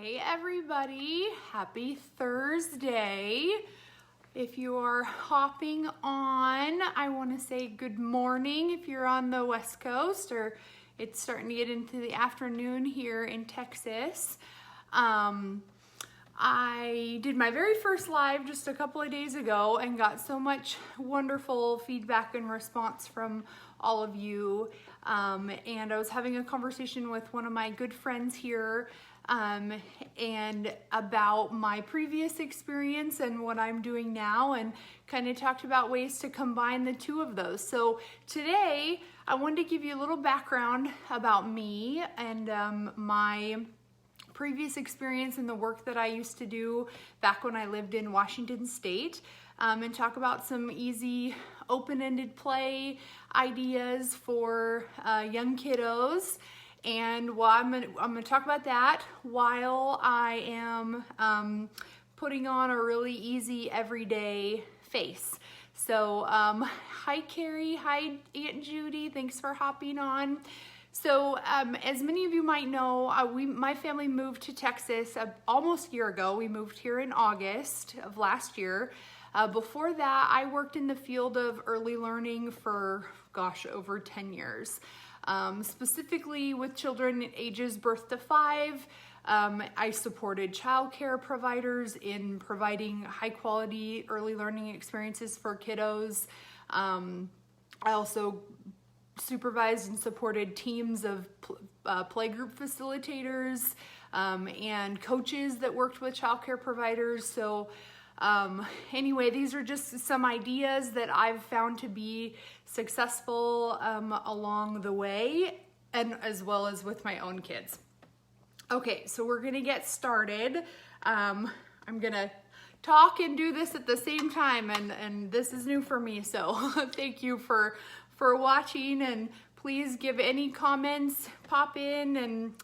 Hey everybody, happy Thursday. If you are hopping on, I want to say good morning if you're on the West Coast, or it's starting to get into the afternoon here in Texas. I did my very first live just a couple of days ago and got so much wonderful feedback and response from all of you. And I was having a conversation with one of my good friends here and about my previous experience and what I'm doing now, and kind of talked about ways to combine the two of those. So today I wanted to give you a little background about me and my previous experience in the work that I used to do back when I lived in Washington State, and talk about some easy open-ended play ideas for young kiddos. And while I'm gonna talk about that while I am putting on a really easy everyday face. So hi Carrie, hi Aunt Judy, thanks for hopping on. So as many of you might know, my family moved to Texas almost a year ago. We moved here in August of last year. Before that, I worked in the field of early learning for, over 10 years. Specifically with children ages birth to 5. I supported childcare providers in providing high quality early learning experiences for kiddos. I also supervised and supported teams of playgroup facilitators and coaches that worked with childcare providers. So anyway, these are just some ideas that I've found to be successful along the way, and as well as with my own kids. Okay, so we're gonna get started. I'm gonna talk and do this at the same time, and this is new for me, so thank you for watching, and please give any comments, pop in, and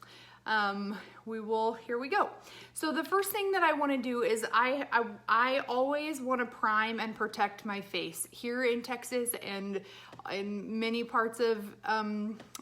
here we go. So the first thing that I want to do is I always want to prime and protect my face. Here in Texas and in many parts of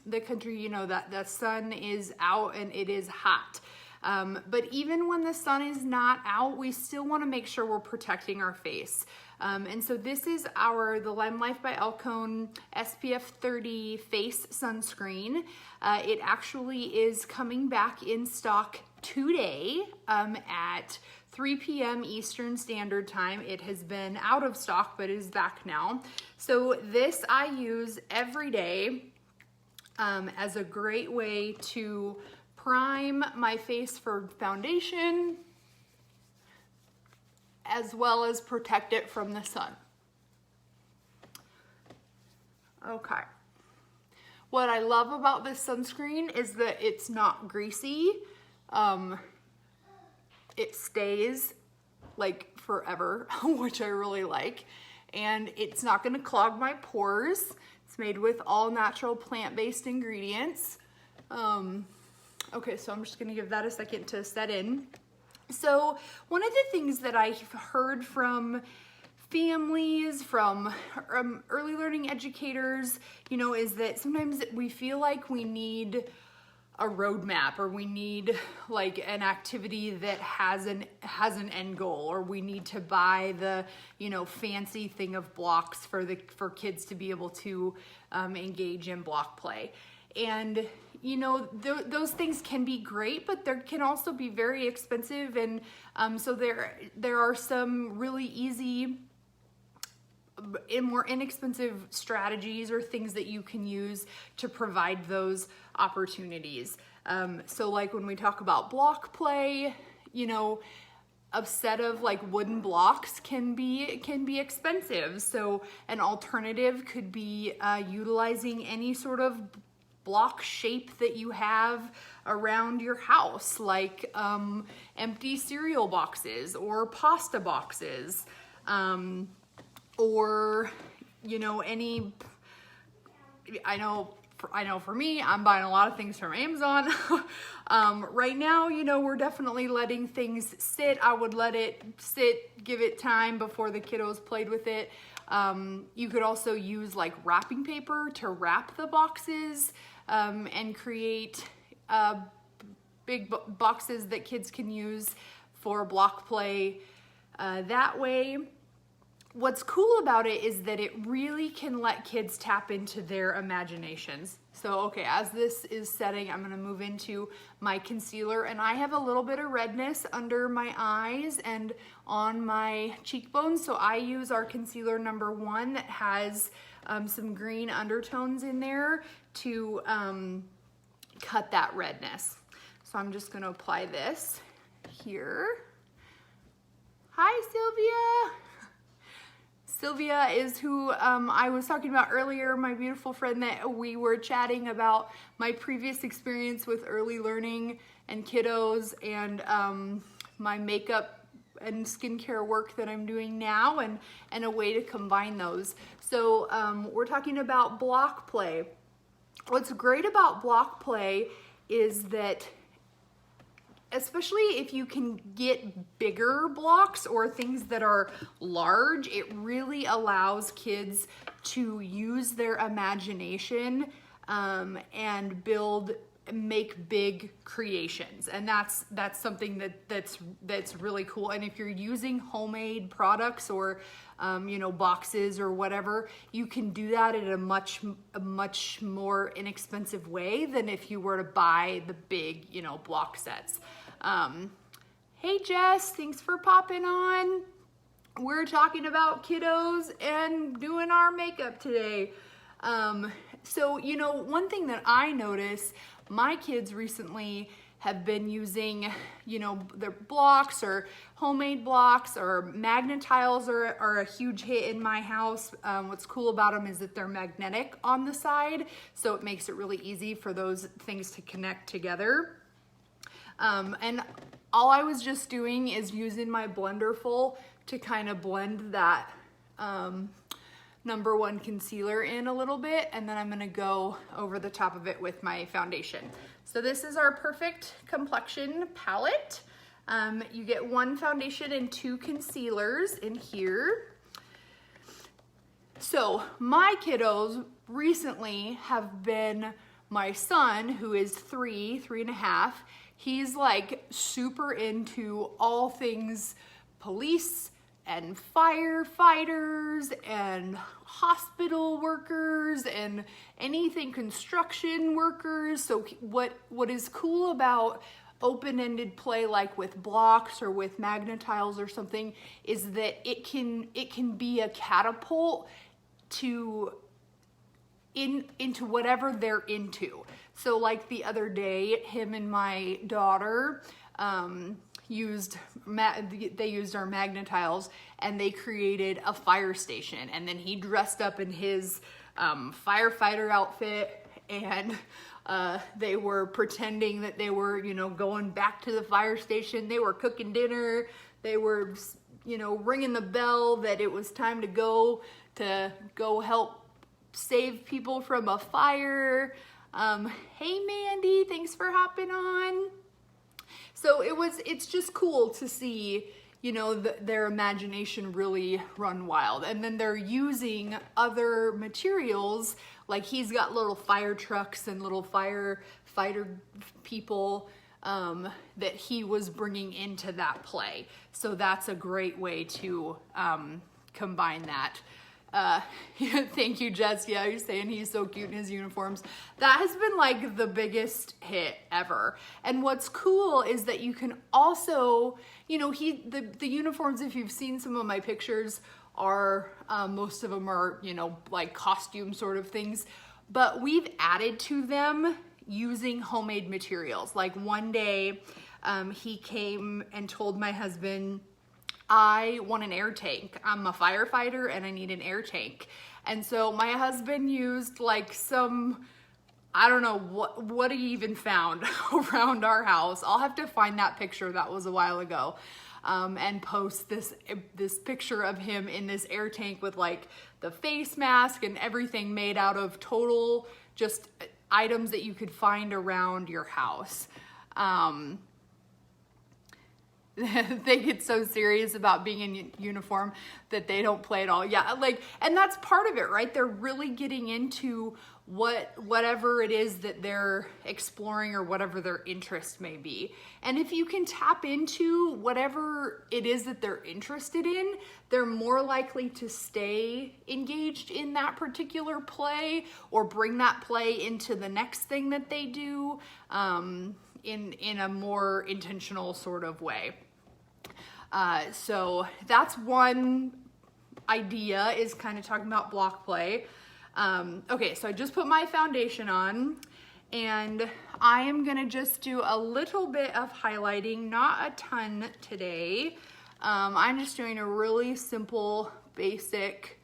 the country, you know that the sun is out and it is hot. But even when the sun is not out, we still want to make sure we're protecting our face. And so this is the Lime Life by Alcone SPF 30 face sunscreen. It actually is coming back in stock today at 3 p.m. Eastern Standard Time. It has been out of stock, but is back now. So this I use every day as a great way to prime my face for foundation, as well as protect it from the sun. Okay. What I love about this sunscreen is that it's not greasy. It stays like forever, which I really like. And it's not gonna clog my pores. It's made with all natural plant-based ingredients. Okay, so I'm just gonna give that a second to set in. So one of the things that I've heard from families, from early learning educators, you know, is that sometimes we feel like we need a roadmap, or we need like an activity that has an end goal, or we need to buy the, you know, fancy thing of blocks for kids to be able to engage in block play. And you know, those things can be great, but they can also be very expensive. And so there are some really easy and more inexpensive strategies or things that you can use to provide those opportunities. So like when we talk about block play, you know, a set of like wooden blocks can be expensive. So an alternative could be utilizing any sort of block shape that you have around your house, like empty cereal boxes or pasta boxes, or you know, I know for me, I'm buying a lot of things from Amazon. Right now, you know, we're definitely letting things sit. I would let it sit, give it time before the kiddos played with it. You could also use like wrapping paper to wrap the boxes and create big boxes that kids can use for block play that way. What's cool about it is that it really can let kids tap into their imaginations. So, okay, as this is setting, I'm gonna move into my concealer, and I have a little bit of redness under my eyes and on my cheekbones, so I use our concealer number 1 that has some green undertones in there to cut that redness. So I'm just gonna apply this here. Hi, Sylvia. Sylvia is who I was talking about earlier, my beautiful friend that we were chatting about my previous experience with early learning and kiddos, and my makeup and skincare work that I'm doing now, and a way to combine those. So we're talking about block play. What's great about block play is that, especially if you can get bigger blocks or things that are large, it really allows kids to use their imagination and make big creations. And that's something that's really cool. And if you're using homemade products or boxes or whatever, you can do that in a much more inexpensive way than if you were to buy the big block sets. Hey Jess, thanks for popping on. We're talking about kiddos and doing our makeup today. So one thing that I notice, my kids recently have been using, their blocks or homemade blocks, or Magna-Tiles are a huge hit in my house. What's cool about them is that they're magnetic on the side, so it makes it really easy for those things to connect together. And all I was just doing is using my Blenderful to kind of blend that number 1 concealer in a little bit, and then I'm gonna go over the top of it with my foundation. So this is our Perfect Complexion palette. You get 1 foundation and 2 concealers in here. So my kiddos recently have been, my son, who is 3 and a half, he's like super into all things police and firefighters and hospital workers and anything construction workers. So what is cool about open-ended play, like with blocks or with Magna-Tiles or something, is that it can be a catapult into whatever they're into. So like the other day, him and my daughter used our Magna-Tiles, and they created a fire station, and then he dressed up in his firefighter outfit, and they were pretending that they were going back to the fire station. They were cooking dinner, they were ringing the bell that it was time to go help save people from a fire. Hey Mandy, thanks for hopping on. So it's just cool to see, their imagination really run wild. And then they're using other materials, like he's got little fire trucks and little firefighter people that he was bringing into that play. So that's a great way to combine that. Thank you, Jess. Yeah, you're saying he's so cute in his uniforms. That has been like the biggest hit ever. And what's cool is that you can also, the uniforms, if you've seen some of my pictures, are, most of them are, like costume sort of things, but we've added to them using homemade materials. Like one day, he came and told my husband, I want an air tank. I'm a firefighter and I need an air tank. And so my husband used like some, I don't know what he even found around our house. I'll have to find that picture, that was a while ago, and post this picture of him in this air tank with like the face mask and everything made out of total just items that you could find around your house. they get so serious about being in uniform that they don't play at all. Yeah, like, and that's part of it, right? They're really getting into whatever it is that they're exploring or whatever their interest may be. And if you can tap into whatever it is that they're interested in, they're more likely to stay engaged in that particular play or bring that play into the next thing that they do in a more intentional sort of way. So that's one idea, is kind of talking about block play. Okay, so I just put my foundation on, and I am gonna just do a little bit of highlighting, not a ton today. I'm just doing a really simple, basic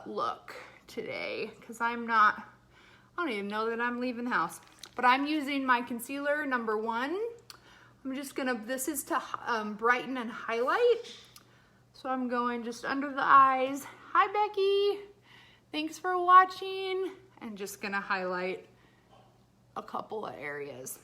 look today, because I don't even know that I'm leaving the house. But I'm using my concealer, number 1. I'm just gonna, this is to brighten and highlight. So I'm going just under the eyes. Hi, Becky. Thanks for watching. And just gonna highlight a couple of areas.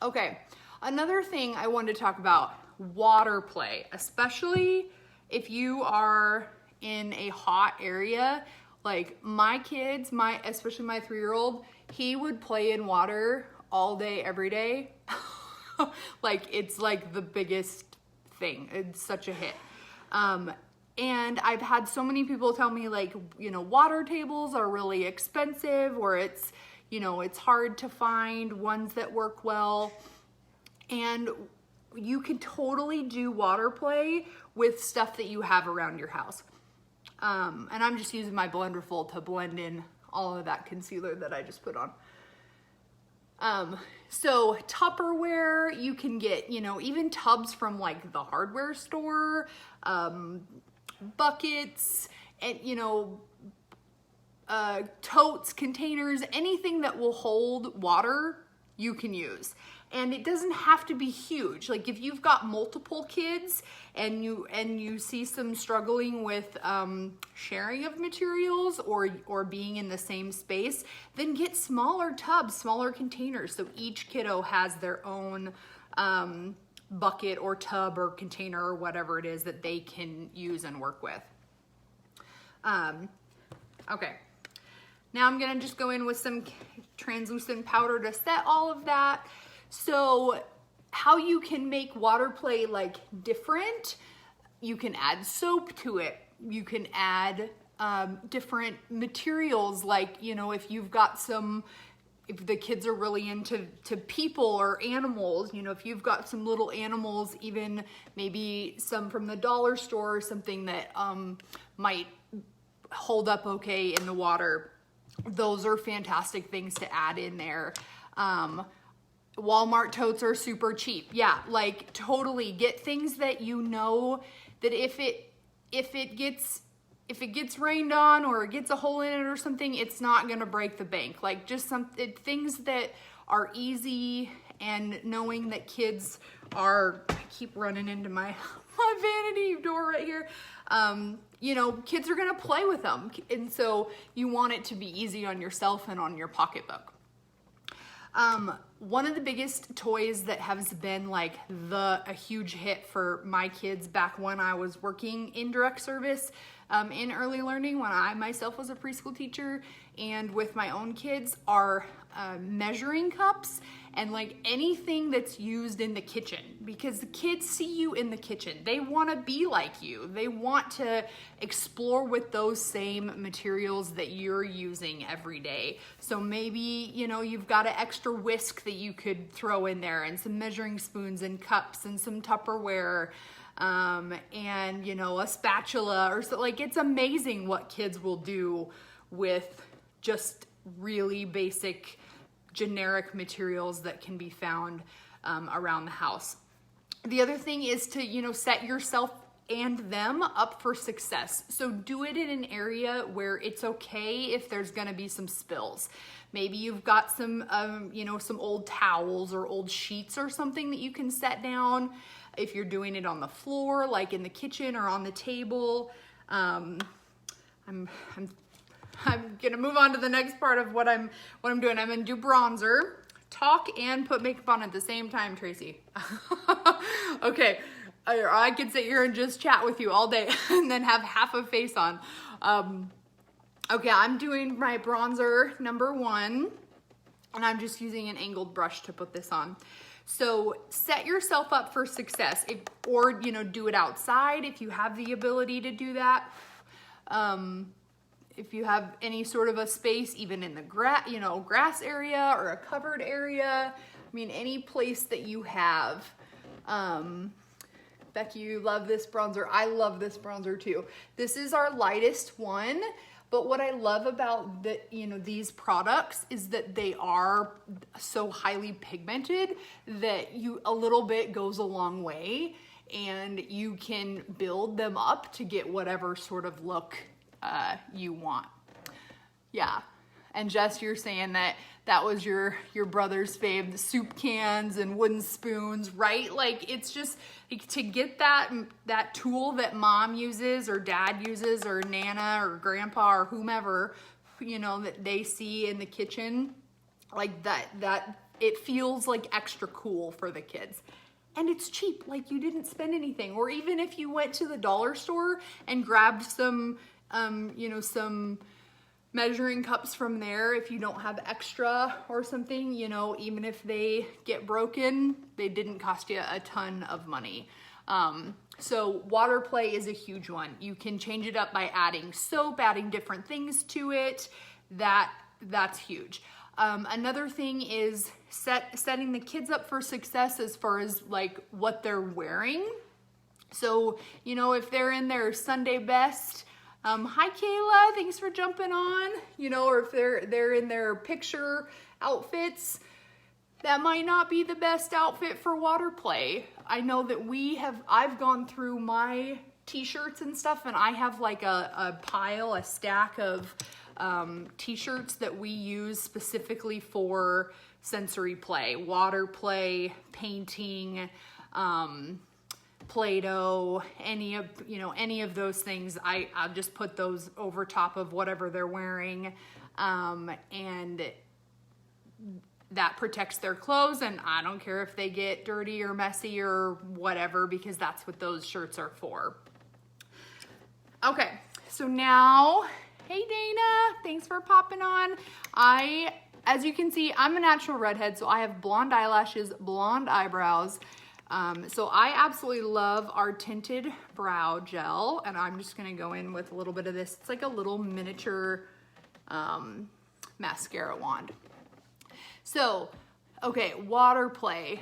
Okay, another thing I wanted to talk about, water play, especially if you are in a hot area. Like my kids, especially my 3-year-old, he would play in water all day, every day. Like, it's like the biggest thing. It's such a hit. And I've had so many people tell me, like, you know, water tables are really expensive, or it's, you know, it's hard to find ones that work well. And you can totally do water play with stuff that you have around your house. And I'm just using my Blenderful to blend in all of that concealer that I just put on. So Tupperware, you can get, you know, even tubs from like the hardware store, buckets, and, you know, totes, containers, anything that will hold water, you can use. And it doesn't have to be huge. Like if you've got multiple kids and you see some struggling with sharing of materials or being in the same space, then get smaller tubs, smaller containers, so each kiddo has their own bucket or tub or container or whatever it is that they can use and work with. Okay, now I'm gonna just go in with some translucent powder to set all of that. So how you can make water play like different, you can add soap to it. You can add different materials, like, you know, if you've got if the kids are really into people or animals, you know, if you've got some little animals, even maybe some from the dollar store or something that might hold up okay in the water, those are fantastic things to add in there. Walmart totes are super cheap. Yeah, like totally get things that you know that if it gets rained on or it gets a hole in it or something, it's not gonna break the bank. Like just things that are easy, and knowing that kids are, I keep running into my vanity door right here. You know, kids are gonna play with them. And so you want it to be easy on yourself and on your pocketbook. One of the biggest toys that has been like a huge hit for my kids back when I was working in direct service in early learning, when I myself was a preschool teacher, and with my own kids, are measuring cups and like anything that's used in the kitchen, because the kids see you in the kitchen. They want to be like you. They want to explore with those same materials that you're using every day. So maybe, you know, you've got an extra whisk that you could throw in there, and some measuring spoons and cups and some Tupperware, and, you know, a spatula or so. Like, it's amazing what kids will do with just really basic generic materials that can be found around the house. The other thing is to, you know, set yourself and them up for success. So do it in an area where it's okay if there's gonna be some spills. Maybe you've got some, you know, some old towels or old sheets or something that you can set down. If you're doing it on the floor, like in the kitchen or on the table. I'm gonna move on to the next part of what I'm doing. I'm gonna do bronzer talk and put makeup on at the same time, Tracy. Okay, or I could sit here and just chat with you all day and then have half a face on. Okay, I'm doing my bronzer number 1, and I'm just using an angled brush to put this on. So set yourself up for success, or do it outside if you have the ability to do that. If you have any sort of a space, even in the grass area or a covered area, I mean, any place that you have. Becky, you love this bronzer. I love this bronzer too. This is our lightest one, but what I love about these products is that they are so highly pigmented that a little bit goes a long way, and you can build them up to get whatever sort of look you want. Yeah. And Jess, you're saying that was your brother's fave, the soup cans and wooden spoons, right? Like, it's just to get that tool that mom uses or dad uses or Nana or grandpa or whomever, that they see in the kitchen, like that it feels like extra cool for the kids. And it's cheap, like you didn't spend anything. Or even if you went to the dollar store and grabbed some measuring cups from there, if you don't have extra or something, even if they get broken, they didn't cost you a ton of money. So water play is a huge one. You can change it up by adding soap, adding different things to it. That's huge. Another thing is setting the kids up for success as far as like what they're wearing. So, if they're in their Sunday best, hi Kayla, thanks for jumping on, or if they're in their picture outfits, that might not be the best outfit for water play. I know that I've gone through my t-shirts and stuff, and I have like a stack of t-shirts that we use specifically for sensory play, water play, painting, Play-Doh, any of those things. I'll just put those over top of whatever they're wearing, and that protects their clothes, and I don't care if they get dirty or messy or whatever, because that's what those shirts are for. Okay, so now, hey Dana, thanks for popping on. As you can see, I'm a natural redhead, so I have blonde eyelashes, blonde eyebrows. So I absolutely love our tinted brow gel, and I'm just gonna go in with a little bit of this. It's like a little miniature mascara wand. So, okay, water play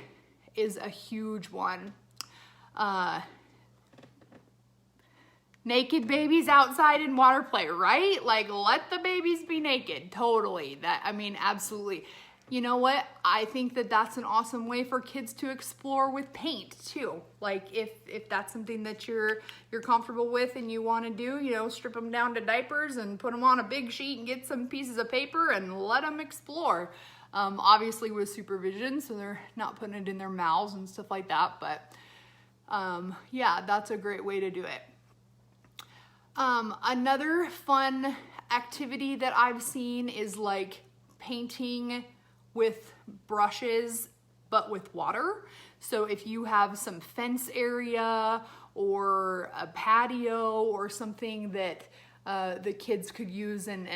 is a huge one. Naked babies outside in water play, right? Like, let the babies be naked. Totally. Absolutely. You know what? I think that that's an awesome way for kids to explore with paint too. Like if that's something that you're comfortable with and you want to do, strip them down to diapers and put them on a big sheet and get some pieces of paper and let them explore. Obviously with supervision, so they're not putting it in their mouths and stuff like that. But yeah, that's a great way to do it. Another fun activity that I've seen is like painting with brushes, but with water. So if you have some fence area or a patio or something that the kids could use, and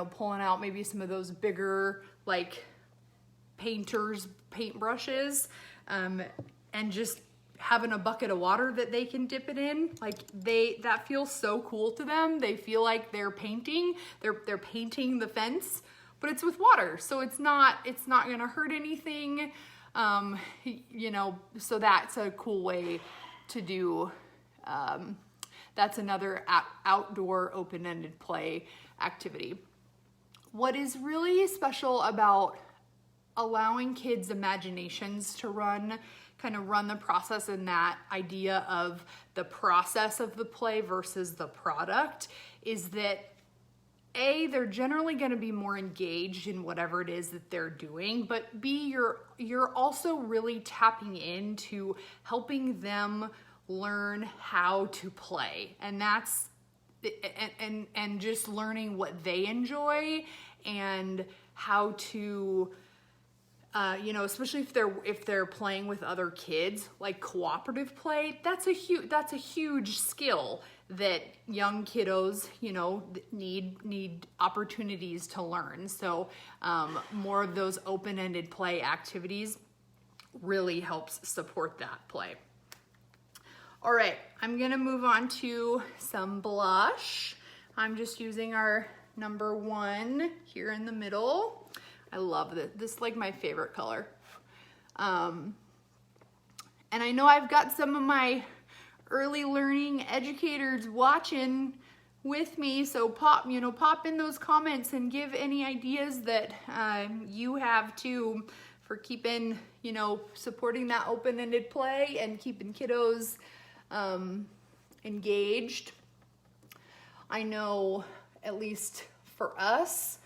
pulling out maybe some of those bigger like paint brushes, and just having a bucket of water that they can dip it in, like that feels so cool to them. They feel like they're painting the fence, but it's with water, so it's not gonna hurt anything. So that's a cool way to do. That's another outdoor open-ended play activity. What is really special about allowing kids' imaginations to run the process, and that idea of the process of the play versus the product, is that A, they're generally going to be more engaged in whatever it is that they're doing, but B, you're also really tapping into helping them learn how to play, and that's and just learning what they enjoy and how to you know, especially if they're playing with other kids, like cooperative play, that's a huge skill that young kiddos, you know, need opportunities to learn. So more of those open-ended play activities really helps support that play. All right, I'm gonna move on to some blush. I'm just using our number 1 here in the middle. I love this. This is like my favorite color. And I know I've got some of my early learning educators watching with me, so pop in those comments and give any ideas that you have too for keeping, you know, supporting that open-ended play and keeping kiddos engaged. I know, at least for us,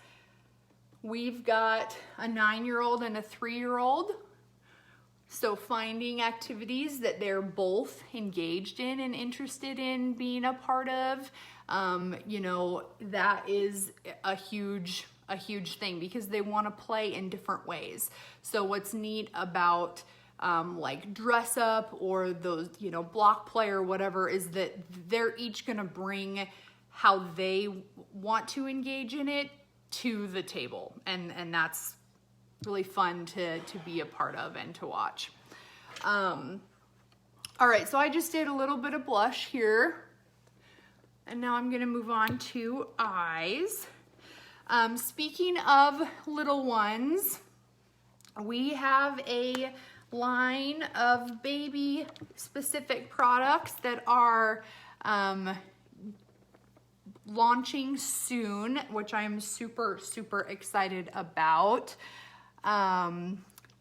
we've got a 9-year-old and a 3-year-old. So finding activities that they're both engaged in and interested in being a part of, you know, that is a huge thing because they want to play in different ways. So what's neat about like dress up or those, you know, block play or whatever is that they're each gonna bring how they want to engage in it to the table. And that's really fun to be a part of and to watch. All right, so I just did a little bit of blush here. And now I'm gonna move on to eyes. Speaking of little ones, we have a line of baby specific products that are launching soon, which I'm super excited about.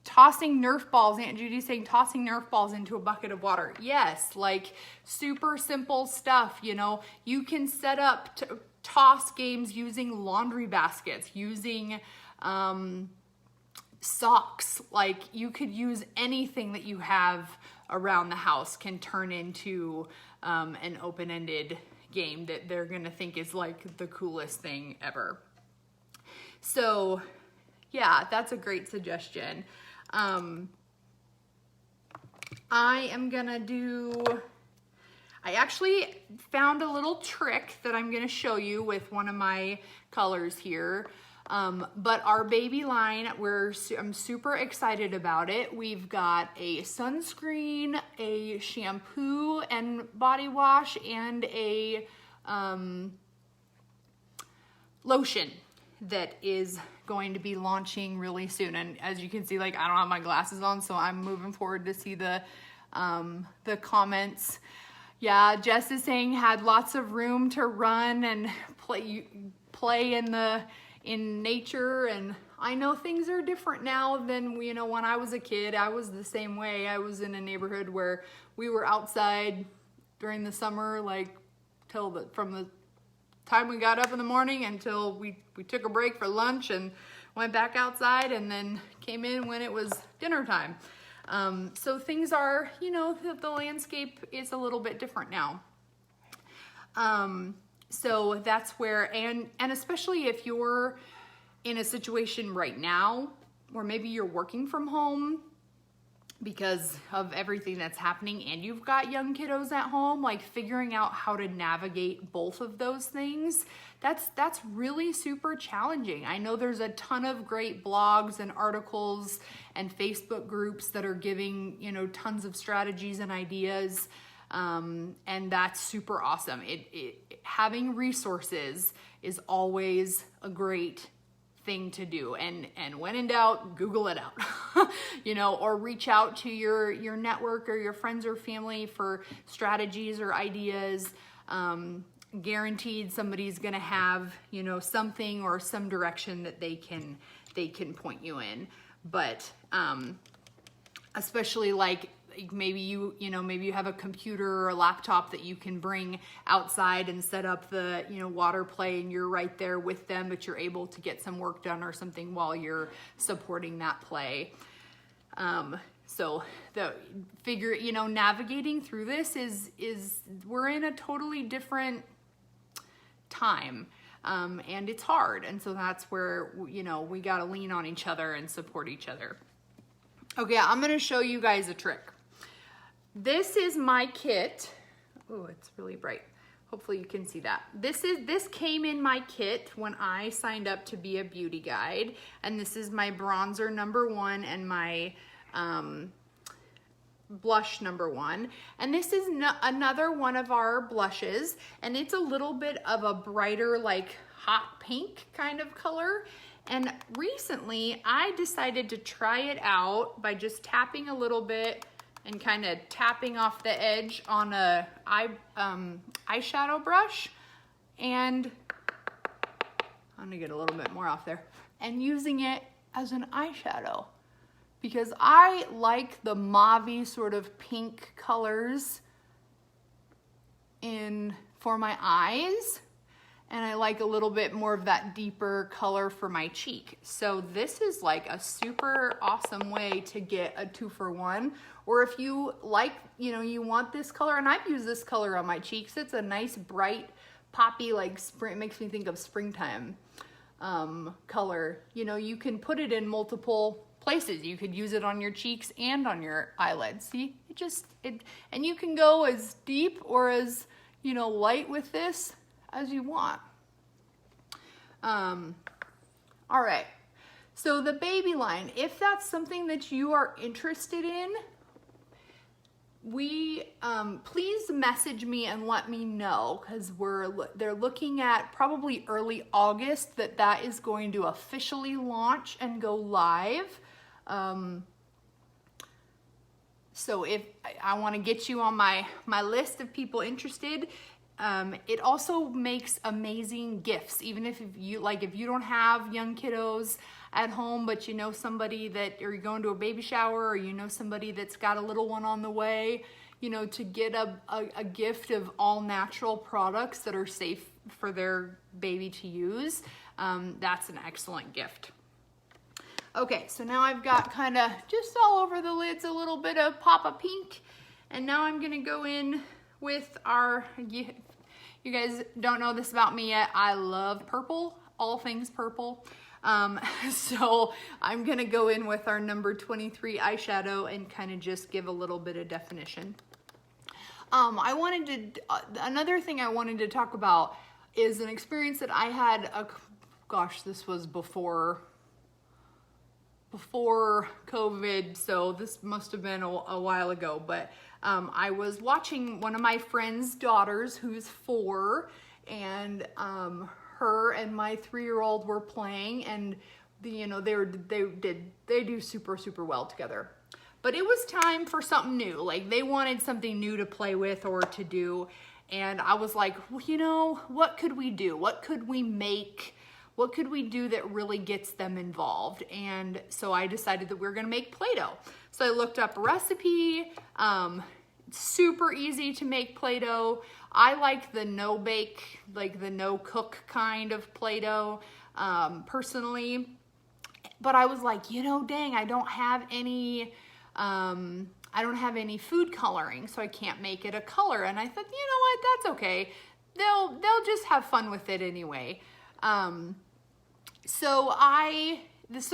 Tossing Nerf balls. Aunt Judy's saying tossing Nerf balls into a bucket of water. Yes, like super simple stuff, you know. You can set up toss games using laundry baskets, using socks. Like you could use anything that you have around the house can turn into an open-ended game that they're gonna think is like the coolest thing ever. So yeah, that's a great suggestion. I actually found a little trick that I'm gonna show you with one of my colors here. But our baby line, I'm super excited about it. We've got a sunscreen, a shampoo and body wash, and a lotion that is going to be launching really soon. And as you can see, like I don't have my glasses on, so I'm moving forward to see the comments. Yeah, Jess is saying had lots of room to run and play in nature, and I know things are different now than, you know, when I was a kid. I was the same way. I was in a neighborhood where we were outside during the summer, like from the time we got up in the morning until we took a break for lunch and went back outside and then came in when it was dinner time. So things are, you know, the landscape is a little bit different now. So that's where, and especially if you're in a situation right now, or maybe you're working from home because of everything that's happening and you've got young kiddos at home, like figuring out how to navigate both of those things, that's really super challenging. I know there's a ton of great blogs and articles and Facebook groups that are giving, you know, tons of strategies and ideas. And that's super awesome. Having resources is always a great thing to do. And when in doubt, Google it out, you know, or reach out to your network or your friends or family for strategies or ideas. Guaranteed somebody's going to have, you know, something or some direction that they can point you in. But, especially like maybe you have a computer or a laptop that you can bring outside and set up the, you know, water play, and you're right there with them, but you're able to get some work done or something while you're supporting that play. So you know, navigating through this is we're in a totally different time. And it's hard. And so that's where, you know, we got to lean on each other and support each other. Okay, I'm gonna show you guys a trick. This is my kit. Oh, it's really bright. Hopefully you can see that. This came in my kit when I signed up to be a beauty guide, and this is my bronzer #1 and my blush #1. And this is another one of our blushes, and it's a little bit of a brighter, like hot pink kind of color. And recently I decided to try it out by just tapping a little bit and kind of tapping off the edge on a eyeshadow brush, and I'm gonna get a little bit more off there, and using it as an eyeshadow because I like the mauve-y sort of pink colors for my eyes, and I like a little bit more of that deeper color for my cheek. So this is like a super awesome way to get a 2-for-1. Or if you like, you want this color, and I've used this color on my cheeks. It's a nice, bright, poppy, like spring, it makes me think of springtime color. You can put it in multiple places. You could use it on your cheeks and on your eyelids. See, and you can go as deep or as, light with this as you want. All right, so the baby line, if that's something that you are interested in, please message me and let me know, because they're looking at probably early August that is going to officially launch and go live. So if I want to get you on my list of people interested. It also makes amazing gifts, even if you don't have young kiddos at home, but you know somebody or you're going to a baby shower, or you know somebody that's got a little one on the way, to get a gift of all natural products that are safe for their baby to use. That's an excellent gift. Okay, so now I've got kind of just all over the lids a little bit of pop of pink, and now I'm gonna go in with you guys don't know this about me yet, I love purple, all things purple. So I'm gonna go in with our number 23 eyeshadow and kind of just give a little bit of definition. Another thing I wanted to talk about is an experience that I had, this was before COVID, so this must have been a while ago, but I was watching one of my friend's daughters who's 4, and her and my 3-year-old were playing, and they do super, super well together. But it was time for something new. Like, they wanted something new to play with or to do, and I was like, well, what could we do? What could we make? What could we do that really gets them involved? And so I decided that we were gonna make Play-Doh. So I looked up a recipe, super easy to make Play-Doh. I like the no-bake, like the no-cook kind of Play-Doh, personally. But I was like, dang, I don't have any food coloring, so I can't make it a color. And I thought, you know what, that's okay. They'll just have fun with it anyway. So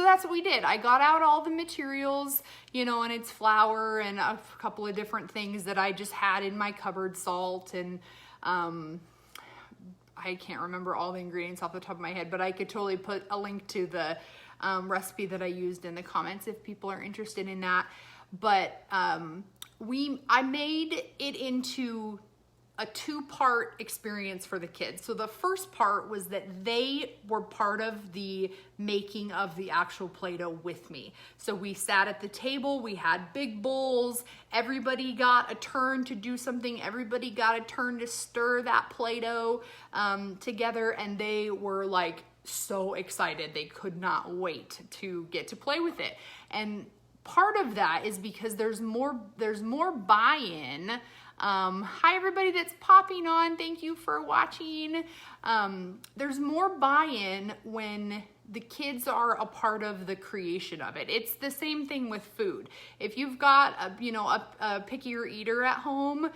that's what we did. I got out all the materials, and it's flour and a couple of different things that I just had in my cupboard, salt, and I can't remember all the ingredients off the top of my head, but I could totally put a link to the recipe that I used in the comments if people are interested in that. But I made it into a 2-part experience for the kids. So the first part was that they were part of the making of the actual Play-Doh with me. So we sat at the table, we had big bowls, everybody got a turn to do something, everybody got a turn to stir that Play-Doh together, and they were like so excited. They could not wait to get to play with it. And part of that is because there's more buy-in. Hi everybody that's popping on, thank you for watching. There's more buy-in when the kids are a part of the creation of it. It's the same thing with food. If you've got a pickier eater at home,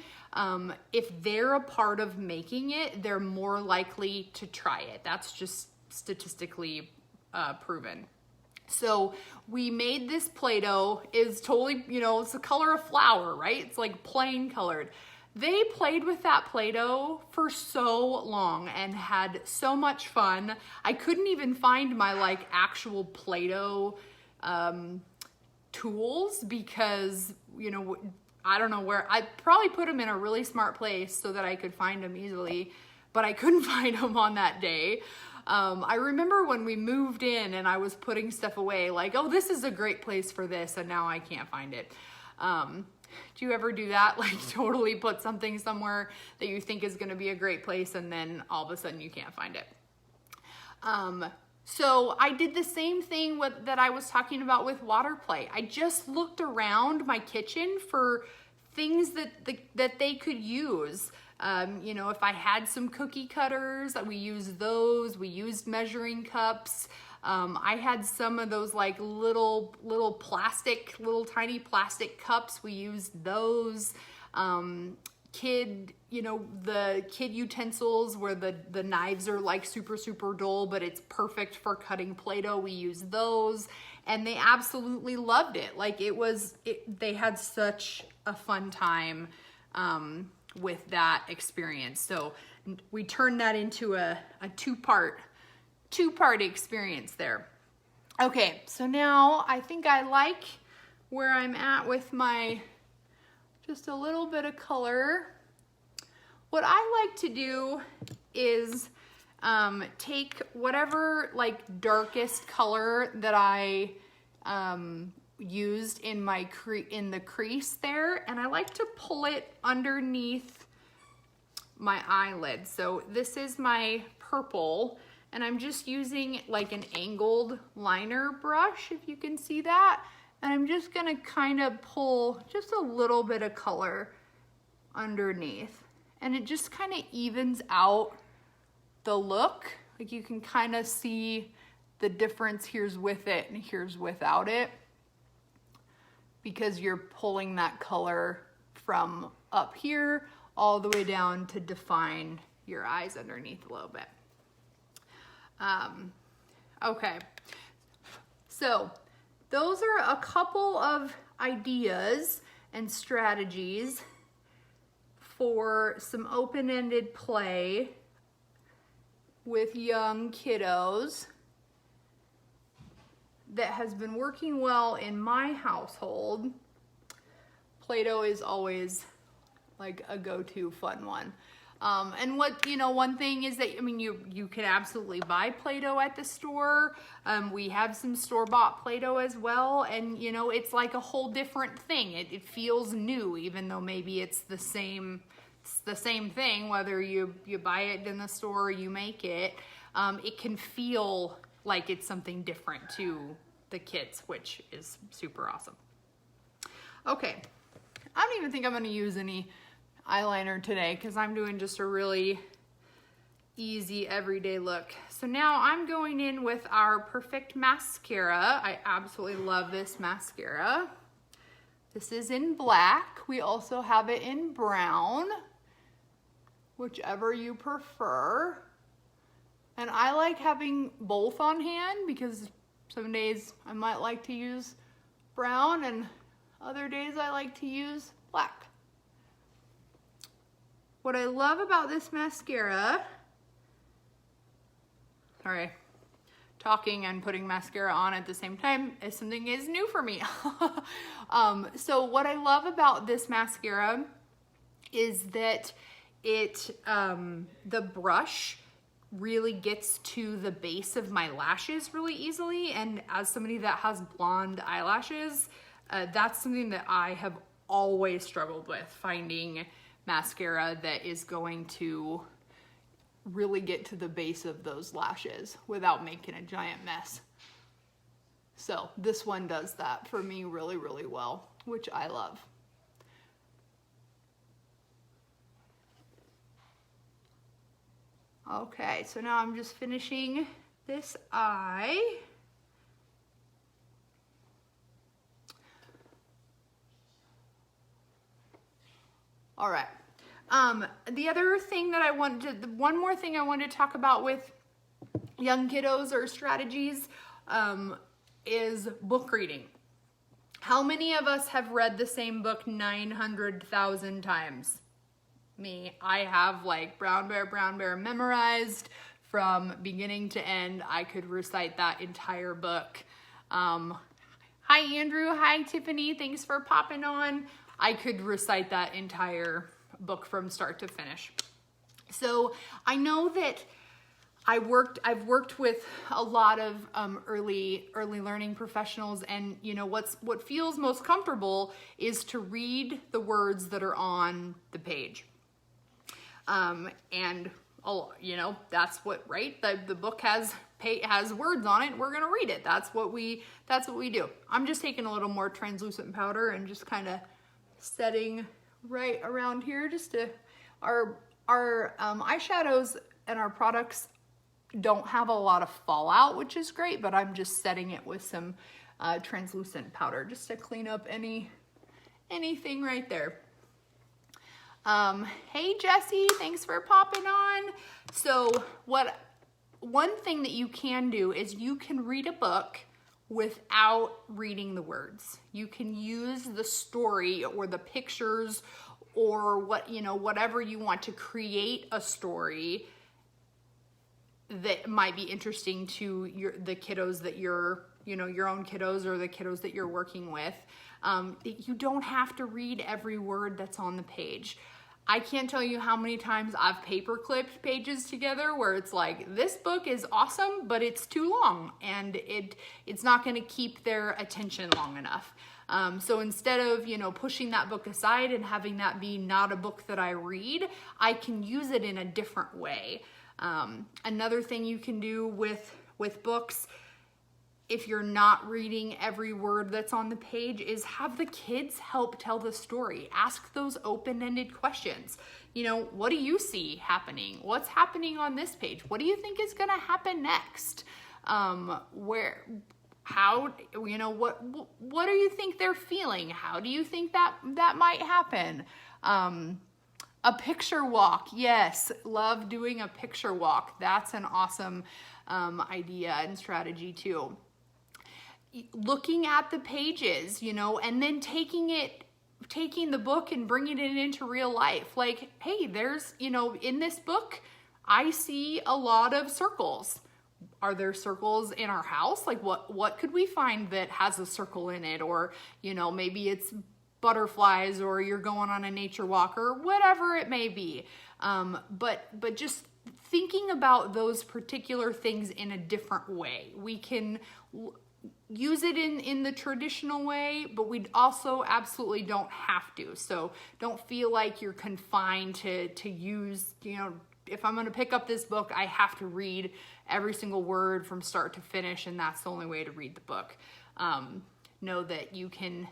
if they're a part of making it, they're more likely to try it. That's just statistically proven. So we made this Play-Doh. Is totally, you know, it's the color of flour, right? It's like plain colored. They played with that Play-Doh for so long and had so much fun. I couldn't even find my like actual Play-Doh tools because, you know, I don't know where. I probably put them in a really smart place so that I could find them easily, but I couldn't find them on that day. I remember when we moved in and I was putting stuff away, like, oh, this is a great place for this, and now I can't find it. Do you ever do that? Like totally put something somewhere that you think is going to be a great place and then all of a sudden you can't find it. So I did the same thing that I was talking about with water play. I just looked around my kitchen for things that they could use. You know, if I had some cookie cutters, we used those. We used measuring cups. I had some of those like little tiny plastic cups. We used those. You know, the kid utensils where the knives are like super dull, but it's perfect for cutting Play-Doh. We used those and they absolutely loved it. Like they had such a fun time, with that experience. So we turned that into a two-part experience there. Okay, so now I think I like where I'm at with my just a little bit of color. What I like to do is take whatever like darkest color that I used in the crease there, and I like to pull it underneath my eyelid. So this is my purple, and I'm just using like an angled liner brush, if you can see that, and I'm just gonna kind of pull just a little bit of color underneath, and it just kind of evens out the look. Like you can kind of see the difference. Here's with it and here's without it, because you're pulling that color from up here all the way down to define your eyes underneath a little bit. Okay, so those are a couple of ideas and strategies for some open-ended play with young kiddos that has been working well in my household. Play-Doh is always like a go-to fun one. And one thing is that, I mean, you can absolutely buy Play-Doh at the store. We have some store-bought Play-Doh as well. And, you know, it's like a whole different thing. It feels new, even though maybe it's the same thing, whether you buy it in the store or you make it. It can feel like it's something different to the kids, which is super awesome. Okay, I don't even think I'm going to use any eyeliner today because I'm doing just a really easy everyday look. So now I'm going in with our Perfect Mascara. I absolutely love this mascara. This is in black. We also have it in brown, whichever you prefer. And I like having both on hand because some days I might like to use brown and other days I like to use black. What I love about this mascara, sorry, talking and putting mascara on at the same time is something that is new for me. So what I love about this mascara is that the brush really gets to the base of my lashes really easily. And as somebody that has blonde eyelashes, that's something that I have always struggled with, finding mascara that is going to really get to the base of those lashes without making a giant mess. So this one does that for me really, really well, which I love. Okay, so now I'm just finishing this eye. All right. The other thing that one more thing I wanted to talk about with young kiddos or strategies is book reading. How many of us have read the same book 900,000 times? Me. I have like Brown Bear memorized from beginning to end. I could recite that entire book. Hi Andrew, hi Tiffany, thanks for popping on. I could recite that entire book from start to finish. So I know that I've worked with a lot of early learning professionals, and you know what feels most comfortable is to read the words that are on the page. And you know, that's what, right? The book has words on it. We're gonna read it. That's what we do. I'm just taking a little more translucent powder and just kind of setting right around here, just to our eyeshadows and our products don't have a lot of fallout, which is great, but I'm just setting it with some translucent powder just to clean up anything right there. Hey Jessie, thanks for popping on. So one thing that you can do is you can read a book without reading the words. You can use the story or the pictures or whatever you want to create a story that might be interesting to the kiddos that your own kiddos or the kiddos that you're working with. You don't have to read every word that's on the page. I can't tell you how many times I've paper clipped pages together where it's like, this book is awesome, but it's too long and it's not going to keep their attention long enough. So instead of, pushing that book aside and having that be not a book that I read, I can use it in a different way. Another thing you can do with books, if you're not reading every word that's on the page, is have the kids help tell the story. Ask those open-ended questions. What do you see happening? What's happening on this page? What do you think is going to happen next? What do you think they're feeling? How do you think that might happen? A picture walk. Yes, love doing a picture walk. That's an awesome idea and strategy too. Looking at the pages, and then taking the book and bringing it into real life. Like, hey, there's, in this book, I see a lot of circles. Are there circles in our house? Like what could we find that has a circle in it? Or, maybe it's butterflies, or you're going on a nature walk, or whatever it may be. But just thinking about those particular things in a different way. We can use it in the traditional way, but we also absolutely don't have to. So don't feel like you're confined to use, if I'm going to pick up this book, I have to read every single word from start to finish, and that's the only way to read the book. Know that you can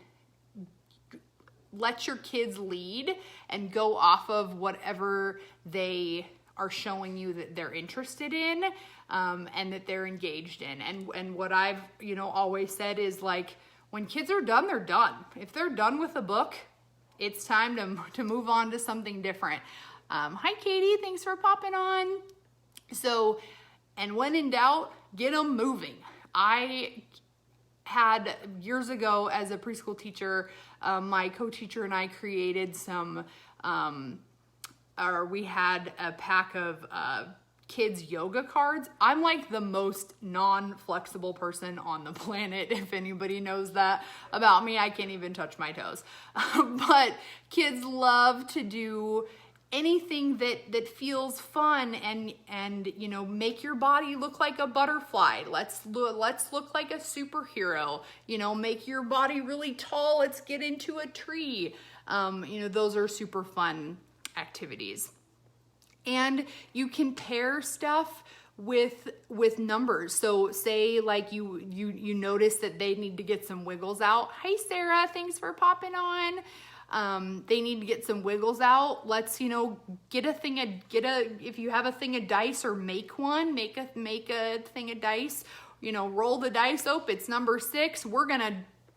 let your kids lead and go off of whatever they are showing you that they're interested in, and that they're engaged in. And what I've, always said is, like, when kids are done, they're done. If they're done with a book, it's time to move on to something different. Hi, Katie. Thanks for popping on. So, and when in doubt, get them moving. I had years ago as a preschool teacher, my co-teacher and I created we had a pack of kids yoga cards. I'm like the most non-flexible person on the planet. If anybody knows that about me, I can't even touch my toes. But kids love to do anything that feels fun and make your body look like a butterfly. Let's look like a superhero. Make your body really tall. Let's get into a tree. Those are super fun activities. And you can pair stuff with numbers. So say like you notice that they need to get some wiggles out. Hi Sarah, thanks for popping on. They need to get some wiggles out. Let's, if you have a thing of dice, or make a thing of dice, roll the dice. Oh, it's number 6. We're going to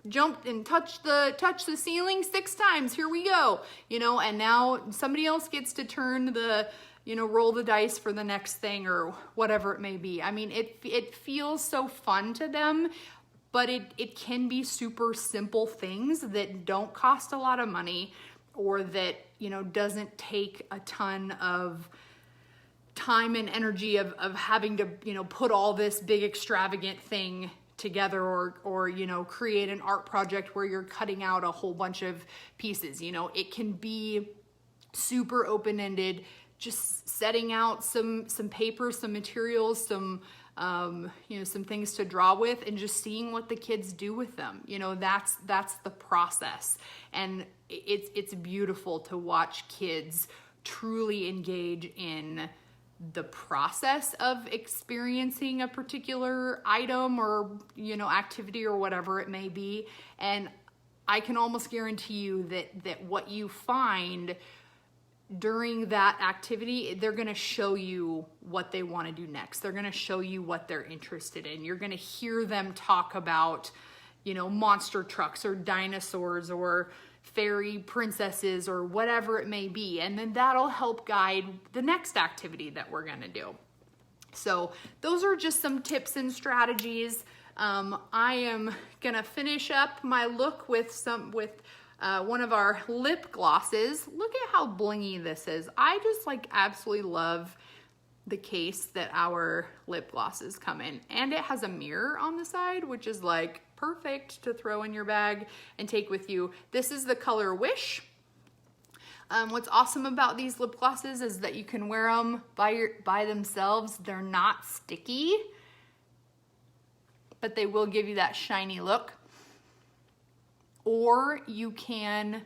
jump and touch the ceiling 6 times. Here we go. And now somebody else gets to turn roll the dice for the next thing, or whatever it may be. I mean, it feels so fun to them. but it can be super simple things that don't cost a lot of money, or that, you know, doesn't take a ton of time and energy of having to, you know, put all this big extravagant thing together, or you know, create an art project where you're cutting out a whole bunch of pieces. You know, it can be super open-ended, just setting out some paper, some materials, some you know, some things to draw with, and just seeing what the kids do with them. You know, that's the process. And it's beautiful to watch kids truly engage in the process of experiencing a particular item, or, you know, activity, or whatever it may be. And I can almost guarantee you that what you find during that activity, they're going to show you what they want to do next. They're going to show you what they're interested in. You're going to hear them talk about, you know, monster trucks, or dinosaurs, or fairy princesses, or whatever it may be. And then that'll help guide the next activity that we're going to do. So those are just some tips and strategies. I am going to finish up my look with one of our lip glosses. Look at how blingy this is. I just like absolutely love the case that our lip glosses come in. And it has a mirror on the side, which is like perfect to throw in your bag and take with you. This is the color Wish. What's awesome about these lip glosses is that you can wear them by themselves. They're not sticky, but they will give you that shiny look. Or you can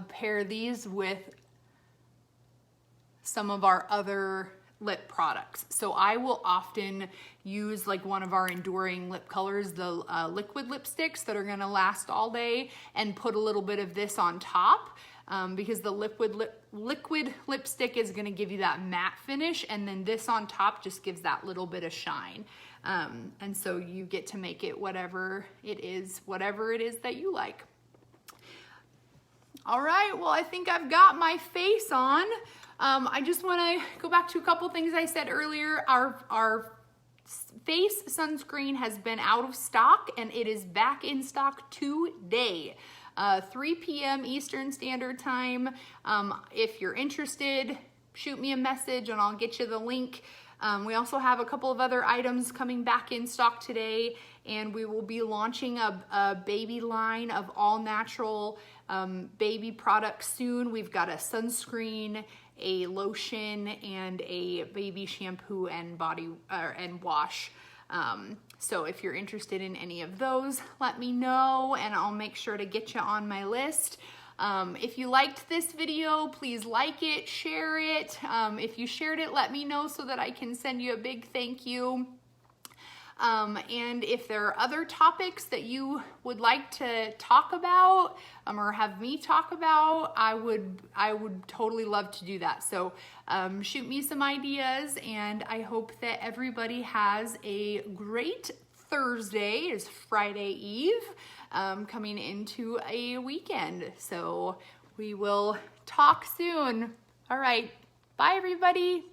pair these with some of our other lip products. So I will often use like one of our enduring lip colors, the liquid lipsticks that are gonna last all day, and put a little bit of this on top, because the liquid lipstick is gonna give you that matte finish, and then this on top just gives that little bit of shine. And so you get to make it whatever it is that you like. All right, well, I think I've got my face on. I just wanna go back to a couple things I said earlier. Our face sunscreen has been out of stock, and it is back in stock today, 3 p.m. Eastern Standard Time. If you're interested, shoot me a message and I'll get you the link. We also have a couple of other items coming back in stock today, and we will be launching a baby line of all natural baby products soon. We've got a sunscreen, a lotion, and a baby shampoo and body and wash. So if you're interested in any of those, let me know and I'll make sure to get you on my list. If you liked this video, please like it, share it. If you shared it, let me know so that I can send you a big thank you. And if there are other topics that you would like to talk about, or have me talk about, I would totally love to do that. So shoot me some ideas, and I hope that everybody has a great Thursday. It's Friday Eve, coming into a weekend. So we will talk soon. All right. Bye, everybody.